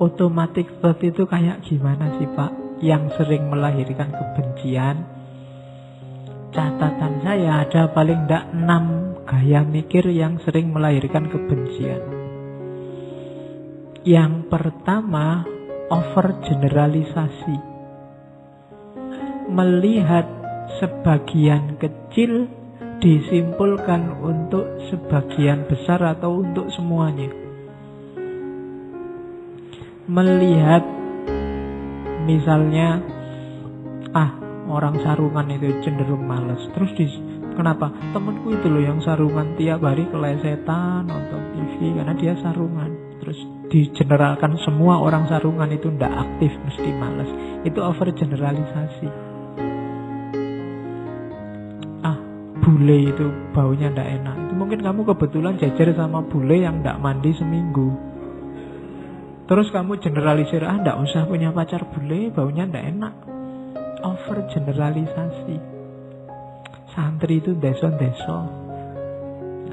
automatic thought itu kayak gimana sih Pak? Yang sering melahirkan kebencian. Catatan saya ada paling tidak 6 gaya mikir yang sering melahirkan kebencian. Yang pertama, overgeneralisasi. Melihat sebagian kecil disimpulkan untuk sebagian besar atau untuk semuanya. Melihat misalnya orang sarungan itu cenderung malas. Terus kenapa? Temenku itu loh yang sarungan tiap hari kelesetan nonton TV karena dia sarungan. Terus digeneralkan semua orang sarungan itu ndak aktif, mesti malas. Itu overgeneralisasi. Bule itu baunya ndak enak. Itu mungkin kamu kebetulan jajar sama bule yang ndak mandi seminggu. Terus kamu generalisir, ndak usah punya pacar bule, baunya ndak enak. Overgeneralisasi. Santri itu deso-deso.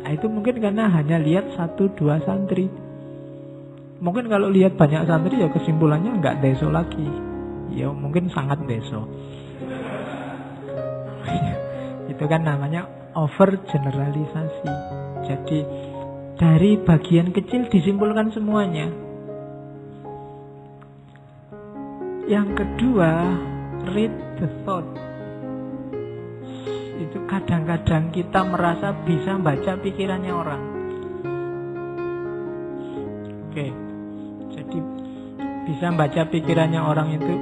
Nah, itu mungkin karena hanya lihat 1-2 santri. Mungkin kalau lihat banyak santri ya kesimpulannya nggak deso lagi. Ya mungkin sangat deso. Itu kan namanya overgeneralisasi. Jadi dari bagian kecil disimpulkan semuanya. Yang kedua, read the thought. Itu kadang-kadang kita merasa bisa baca pikirannya orang. Oke. Jadi bisa baca pikirannya orang itu,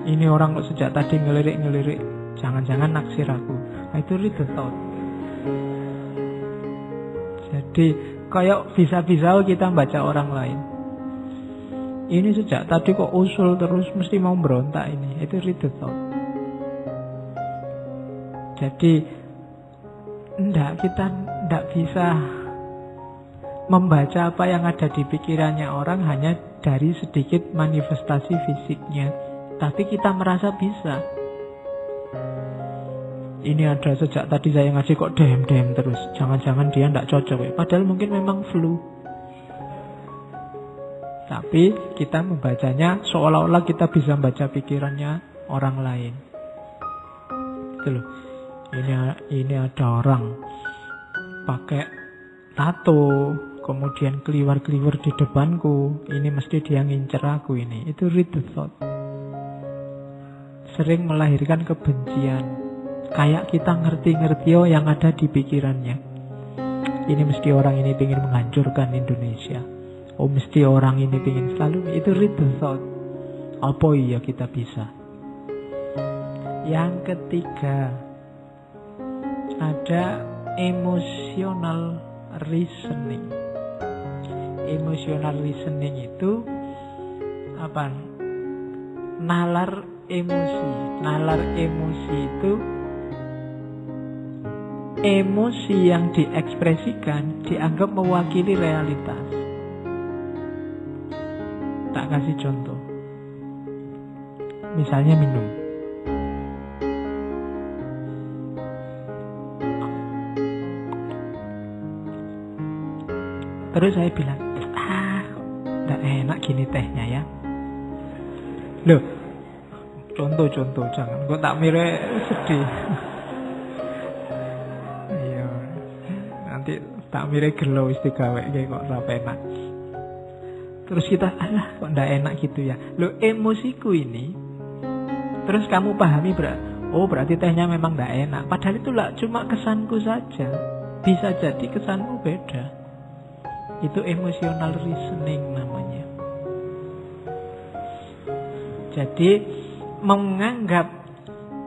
ini orang kok sejak tadi ngelirik-ngelirik, jangan-jangan naksir aku. Nah, itu read the thought. Jadi kayak bisa-bisa kita baca orang lain. Ini sejak tadi kok usul terus, mesti mau berontak ini. Itu read the thought. Jadi kita tidak bisa membaca apa yang ada di pikirannya orang hanya dari sedikit manifestasi fisiknya. Tapi kita merasa bisa. Ini ada sejak tadi saya ngaji kok dem-dem terus. Jangan-jangan dia tidak cocok ya. Padahal mungkin memang flu. Tapi kita membacanya seolah-olah kita bisa membaca pikirannya orang lain. Itu loh. Ini ada orang pakai tato, kemudian keliwar-keliwar di depanku. Ini mesti dia ngincer aku ini. Itu read the thought. Sering melahirkan kebencian. Kayak kita ngerti-ngerti yang ada di pikirannya. Ini mesti orang ini ingin menghancurkan Indonesia. Oh mesti orang ini ingin selalu. Itu read the thought. Apa iya kita bisa? Yang ketiga, ada emotional reasoning. Emotional reasoning itu apa? Nalar emosi. Nalar emosi itu emosi yang diekspresikan dianggap mewakili realitas. Tak kasih contoh. Misalnya minum. Terus saya bilang, nggak enak gini tehnya ya. Loh, contoh jangan. Kok tak mire sedih. Iya, nanti tak mire gelo istigawe kayak kok ora enak. Terus kita, kok nggak enak gitu ya. Loh, emosiku ini. Terus kamu pahami berarti tehnya memang nggak enak. Padahal itu lah cuma kesanku saja. Bisa jadi kesanmu beda. Itu emotional reasoning namanya. Jadi menganggap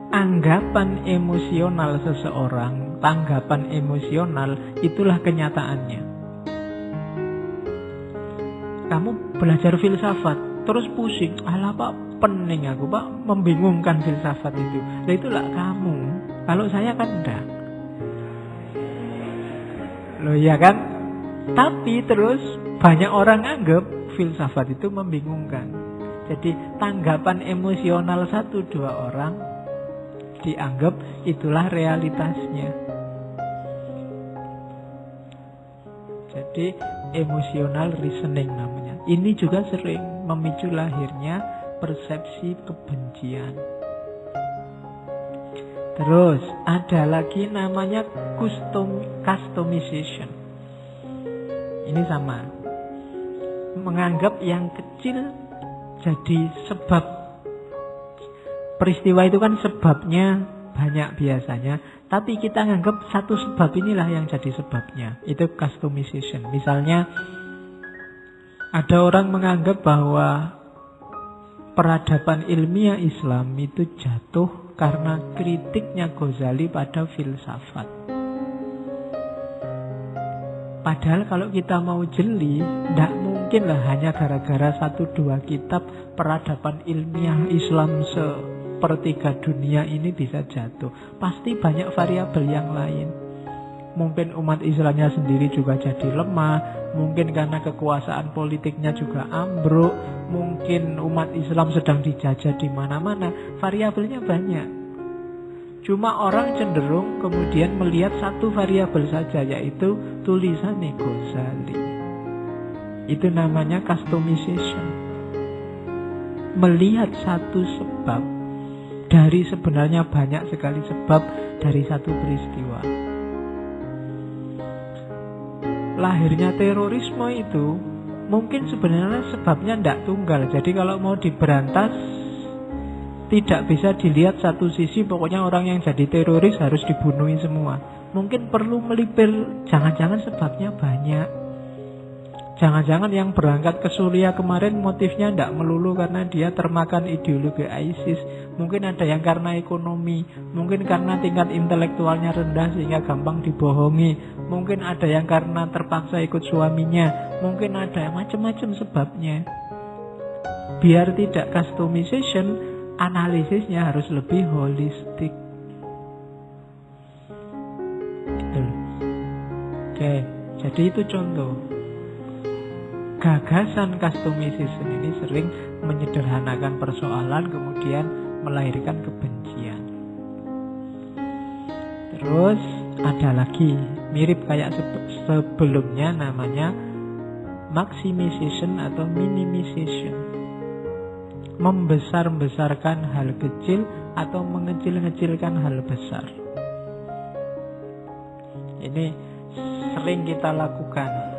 anggapan emosional seseorang, tanggapan emosional, itulah kenyataannya. Kamu belajar filsafat, terus pusing, alah Pak, pening aku Pak, membingungkan filsafat itu. Nah itulah kamu. Kalau saya kan enggak. Loh ya kan? Tapi terus banyak orang anggap filsafat itu membingungkan. Jadi tanggapan emosional 1-2 orang dianggap itulah realitasnya. Jadi emotional reasoning namanya. Ini juga sering memicu lahirnya persepsi kebencian. Terus ada lagi namanya customization. Ini sama, menganggap yang kecil jadi sebab. Peristiwa itu kan sebabnya banyak biasanya, tapi kita anggap satu sebab inilah yang jadi sebabnya. Itu customization. Misalnya ada orang menganggap bahwa peradaban ilmiah Islam itu jatuh karena kritiknya Ghazali pada filsafat. Padahal kalau kita mau jeli, tidak mungkin lah hanya gara-gara 1-2 kitab peradaban ilmiah Islam sepertiga dunia ini bisa jatuh. Pasti banyak variabel yang lain. Mungkin umat Islamnya sendiri juga jadi lemah, mungkin karena kekuasaan politiknya juga ambruk, mungkin umat Islam sedang dijajah di mana-mana. Variabelnya banyak. Cuma orang cenderung kemudian melihat satu variabel saja, yaitu tulisan Ghazali. Itu namanya customization. Melihat satu sebab dari sebenarnya banyak sekali sebab dari satu peristiwa. Lahirnya terorisme itu mungkin sebenarnya sebabnya tidak tunggal. Jadi kalau mau diberantas, tidak bisa dilihat satu sisi, pokoknya orang yang jadi teroris harus dibunuhi semua. Mungkin perlu melipir, jangan-jangan sebabnya banyak. Jangan-jangan yang berangkat ke Suriah kemarin motifnya tidak melulu karena dia termakan ideologi ISIS. Mungkin ada yang karena ekonomi, mungkin karena tingkat intelektualnya rendah sehingga gampang dibohongi. Mungkin ada yang karena terpaksa ikut suaminya, mungkin ada macam-macam sebabnya. Biar tidak customization, analisisnya harus lebih holistik. Oke, jadi itu contoh. Gagasan customization ini sering menyederhanakan persoalan, kemudian melahirkan kebencian. Terus ada lagi, mirip kayak sebelumnya, namanya maximization atau minimization. Membesar-besarkan hal kecil atau mengecil-ngecilkan hal besar. Ini sering kita lakukan.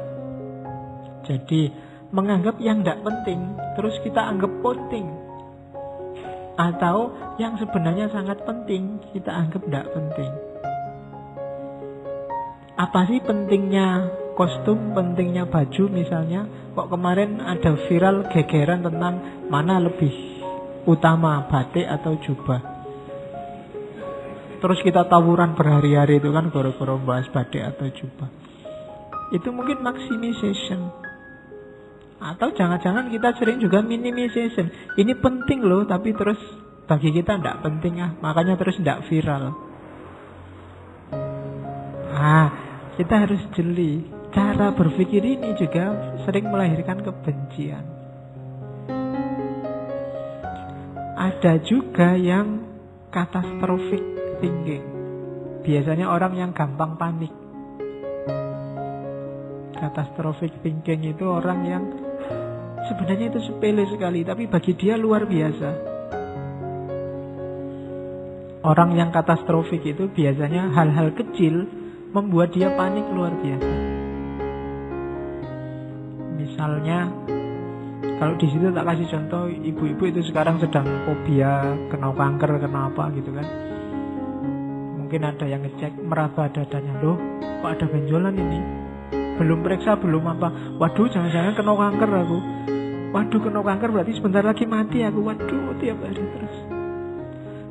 Jadi menganggap yang tidak penting terus kita anggap penting, atau yang sebenarnya sangat penting kita anggap tidak penting. Apa sih pentingnya kostum, pentingnya baju misalnya? Kok kemarin ada viral gegeran tentang mana lebih utama, batik atau jubah? Terus kita tawuran berhari-hari itu kan gara-gara bahas batik atau jubah. Itu mungkin maximization. Atau jangan-jangan kita sering juga minimization. Ini penting loh, tapi terus bagi kita tidak penting makanya terus tidak viral. Kita harus jeli. Cara berpikir ini juga sering melahirkan kebencian. Ada juga yang catastrophic thinking. Biasanya orang yang gampang panik. Catastrophic thinking itu orang yang sebenarnya itu sepele sekali, tapi bagi dia luar biasa. Orang yang katastrofik itu biasanya hal-hal kecil membuat dia panik luar biasa. Misalnya, kalau di situ tak kasih contoh, ibu-ibu itu sekarang sedang fobia, kena kanker, kena apa gitu kan. Mungkin ada yang ngecek, meraba dadanya, loh kok ada benjolan ini? Belum periksa, belum apa. Waduh, jangan-jangan kena kanker aku. Waduh, kena kanker berarti sebentar lagi mati aku. Waduh, tiap hari terus.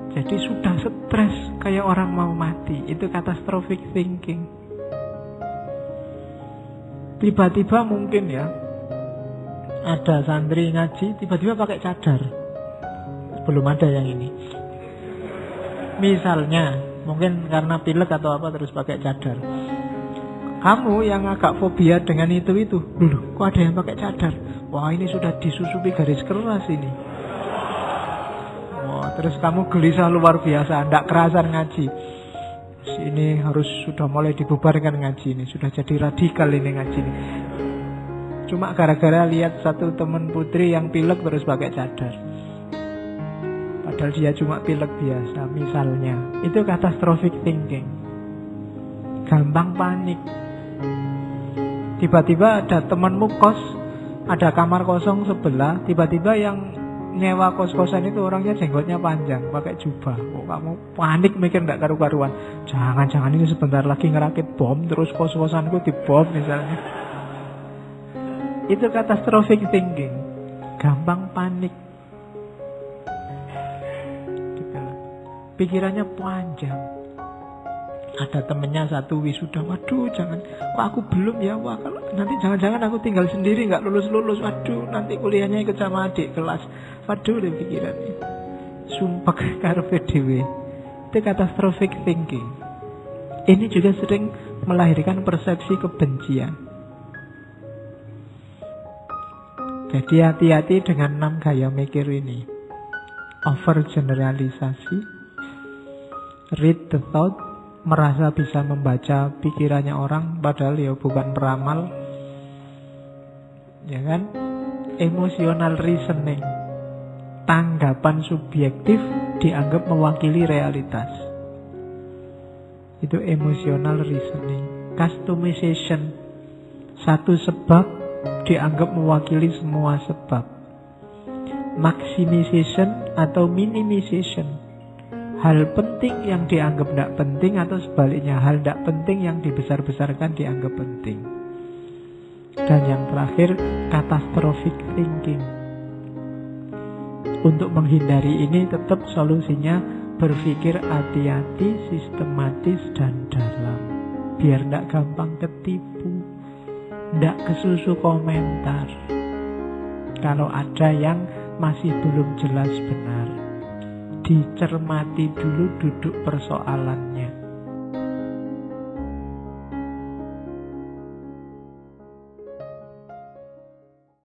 Jadi sudah stres kayak orang mau mati. Itu catastrophic thinking. Tiba-tiba mungkin ya, ada santri ngaji, tiba-tiba pakai cadar. Belum ada yang ini. Misalnya, mungkin karena pilek atau apa terus pakai cadar. Kamu yang agak fobia dengan itu dulu, kok ada yang pakai cadar? Wah, ini sudah disusupi garis keras ini. Wah, terus kamu gelisah luar biasa, tidak kerasan ngaji. Ini harus sudah mulai dibubarkan ngaji ini, sudah jadi radikal ini ngaji ini. Cuma gara-gara lihat satu teman putri yang pilek terus pakai cadar. Padahal dia cuma pilek biasa misalnya. Itu catastrophic thinking. Gampang panik. Tiba-tiba ada temanmu kos, ada kamar kosong sebelah, tiba-tiba yang nyewa kos-kosan itu orangnya jenggotnya panjang, pakai jubah. Oh, kamu panik mikir gak karu-karuan. Jangan-jangan ini sebentar lagi ngerakit bom, terus kos-kosanku dibom misalnya. Itu catastrophic thinking. Gampang panik. Gitu. Pikirannya panjang. Ada temennya satu wisuda, waduh jangan, kok aku belum ya, wah kalau nanti jangan-jangan aku tinggal sendiri nggak lulus-lulus, waduh nanti kuliahnya ikut sama adik kelas, waduh deh pikirannya. Sumpah karepe dhewe. Itu catastrophic thinking. Ini juga sering melahirkan persepsi kebencian. Jadi hati-hati dengan 6 gaya mikir ini. Overgeneralisasi, read the thought, merasa bisa membaca pikirannya orang padahal ya bukan peramal, ya kan? Emotional reasoning, tanggapan subjektif dianggap mewakili realitas. Itu emotional reasoning. Customization, satu sebab dianggap mewakili semua sebab. Maximization atau minimization, hal penting yang dianggap tidak penting, atau sebaliknya hal tidak penting yang dibesar-besarkan dianggap penting. Dan yang terakhir, catastrophic thinking. Untuk menghindari ini tetap solusinya berpikir hati-hati, sistematis dan dalam. Biar tidak gampang ketipu, tidak kesusu komentar. Kalau ada yang masih belum jelas benar, dicermati dulu duduk persoalannya.